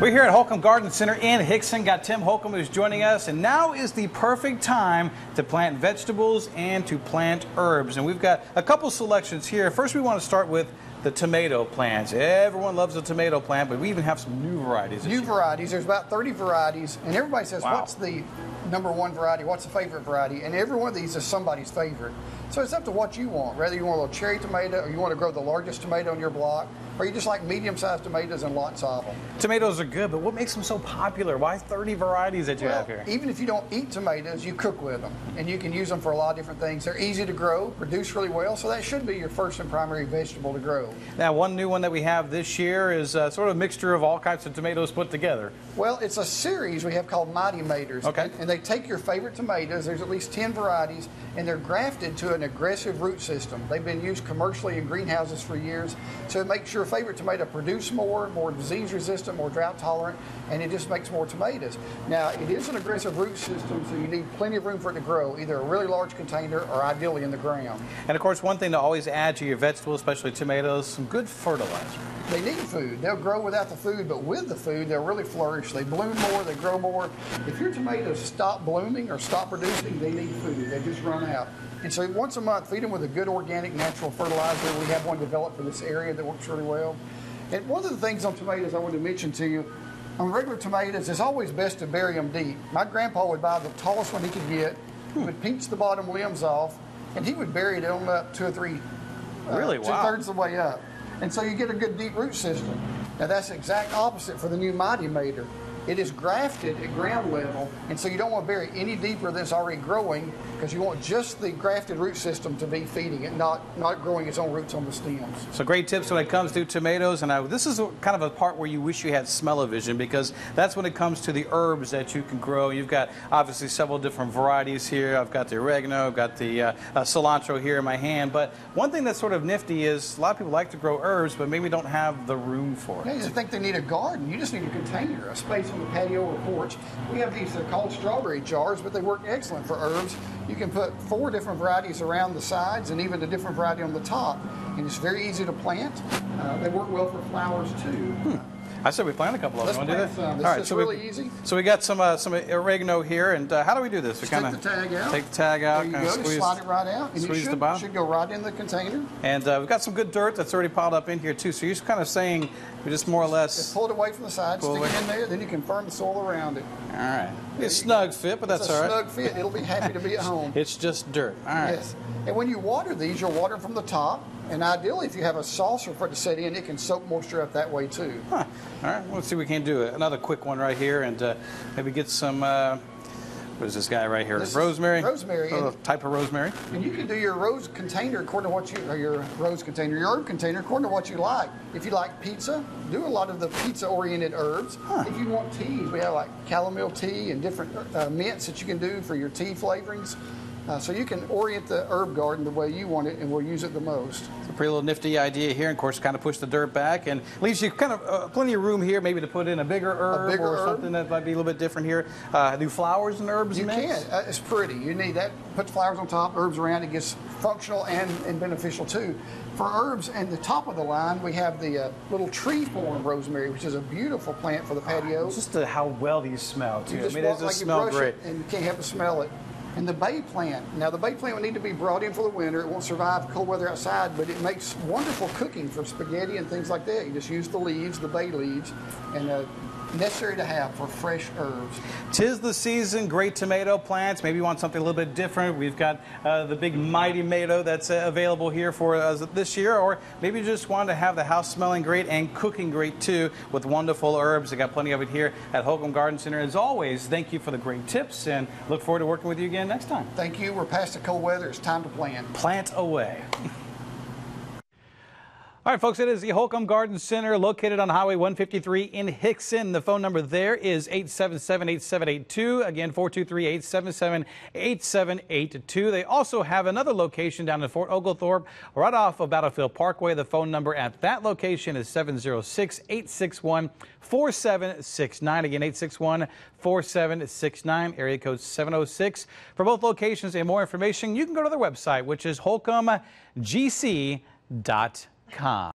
We're here at Holcomb Garden Center in Hixson. Got Tim Holcomb who's joining us, and now is the perfect time to plant vegetables and to plant herbs. And we've got a couple selections here. First, we want to start with the tomato plants. Everyone loves a tomato plant, but we even have some new varieties. New varieties. There's about 30 varieties, and everybody says, wow, what's the #1 variety? What's the favorite variety? And every one of these is somebody's favorite. So it's up to what you want. Whether you want a little cherry tomato, or you want to grow the largest tomato on your block, or you just like medium-sized tomatoes and lots of them. Tomatoes are good, but what makes them so popular? Why 30 varieties that you have here? Even if you don't eat tomatoes, you cook with them, and you can use them for a lot of different things. They're easy to grow, produce really well, so that should be your first and primary vegetable to grow. Now, one new one that we have this year is sort of a mixture of all kinds of tomatoes put together. Well, it's a series we have called Mighty Maters. Okay. And they take your favorite tomatoes, there's at least 10 varieties, and they're grafted to an aggressive root system. They've been used commercially in greenhouses for years, so it makes your favorite tomato produce more disease resistant, more drought tolerant, and it just makes more tomatoes. Now, it is an aggressive root system, so you need plenty of room for it to grow, either a really large container or ideally in the ground. And of course, one thing to always add to your vegetables, especially tomatoes, some good fertilizer. They need food. They'll grow without the food, but with the food, they'll really flourish. They bloom more, they grow more. If your tomatoes stop blooming or stop producing, they need food. They just run out. And so once a month, feed them with a good organic natural fertilizer. We have one developed for this area that works really well. And one of the things on tomatoes I wanted to mention to you, on regular tomatoes, it's always best to bury them deep. My grandpa would buy the tallest one he could get. He would pinch the bottom limbs off, and he would bury it on up 2 or 3, really? Wow. 2/3 of the way up. And so you get a good deep root system. Now that's the exact opposite for the new Mighty Mater. It is grafted at ground level, and so you don't want to bury any deeper than it's already growing, because you want just the grafted root system to be feeding it, not growing its own roots on the stems. So great tips when it comes to tomatoes, and this is kind of a part where you wish you had smell-o-vision, because that's when it comes to the herbs that you can grow. You've got obviously several different varieties here. I've got the oregano, I've got the cilantro here in my hand, but one thing that's sort of nifty is a lot of people like to grow herbs, but maybe don't have the room for it. Yeah, you just think they need a garden. You just need a container, a space on the patio or porch. We have these, they're called strawberry jars, but they work excellent for herbs. You can put 4 different varieties around the sides and even a different variety on the top. And it's very easy to plant. They work well for flowers too. I said we plant a couple of them. Let's Want to do plant that? some. All right, It's so really easy. So we got some oregano here, and how do we do this? We Take the tag out. Take the tag out. There you go. Just slide it right out, and squeeze it the bottom. should go right in the container. And we've got some good dirt that's already piled up in here too. So you're just kind of saying we just more or less Just pull it away from the side, stick it in there, then you can firm the soil around it. All right. It's a snug fit, but that's all right. It's a snug fit. It'll be happy to be at home. It's just dirt. All right. Yes. And when you water these, you'll water them from the top. And ideally, if you have a saucer for it to set in, it can soak moisture up that way too. Huh. All right. Let's see if we can do it. Another quick one right here, and maybe get some. What is this guy right here? Rosemary. Rosemary. Type of rosemary. And you can do your rose container according to what you, or your rose container, your herb container according to what you like. If you like pizza, do a lot of the pizza-oriented herbs. Huh. If you want teas, we have like chamomile tea and different mints that you can do for your tea flavorings. So you can orient the herb garden the way you want it, and we'll use it the most. It's a pretty little nifty idea here, and of course kind of push the dirt back and leaves you kind of plenty of room here maybe to put in a bigger herb something that might be a little bit different here. Do flowers and herbs You mix? can. It's pretty. You need that. Put the flowers on top, herbs around. It gets functional and beneficial too. For herbs and the top of the line, we have the little tree form rosemary, which is a beautiful plant for the patio. Just how well these smell too. You just I mean, walk they like just you smell brush great. it, and you can't help but smell it. And the bay plant. Now, the bay plant would need to be brought in for the winter. It won't survive cold weather outside, but it makes wonderful cooking for spaghetti and things like that. You just use the leaves, the bay leaves, and necessary to have for fresh herbs. 'Tis the season, great tomato plants. Maybe you want something a little bit different. We've got the big Mighty Mato that's available here for us this year, or maybe you just want to have the house smelling great and cooking great too with wonderful herbs. I got plenty of it here at Holcomb Garden Center. As always, thank you for the great tips, and look forward to working with you again next time. Thank you. We're past the cold weather. It's time to plant. Plant away. All right, folks, it is the Holcomb Garden Center located on Highway 153 in Hixson. The phone number there is 877-8782. Again, 423-877-8782. They also have another location down in Fort Oglethorpe, right off of Battlefield Parkway. The phone number at that location is 706-861-4769. Again, 861-4769, area code 706. For both locations and more information, you can go to their website, which is holcombgc.com.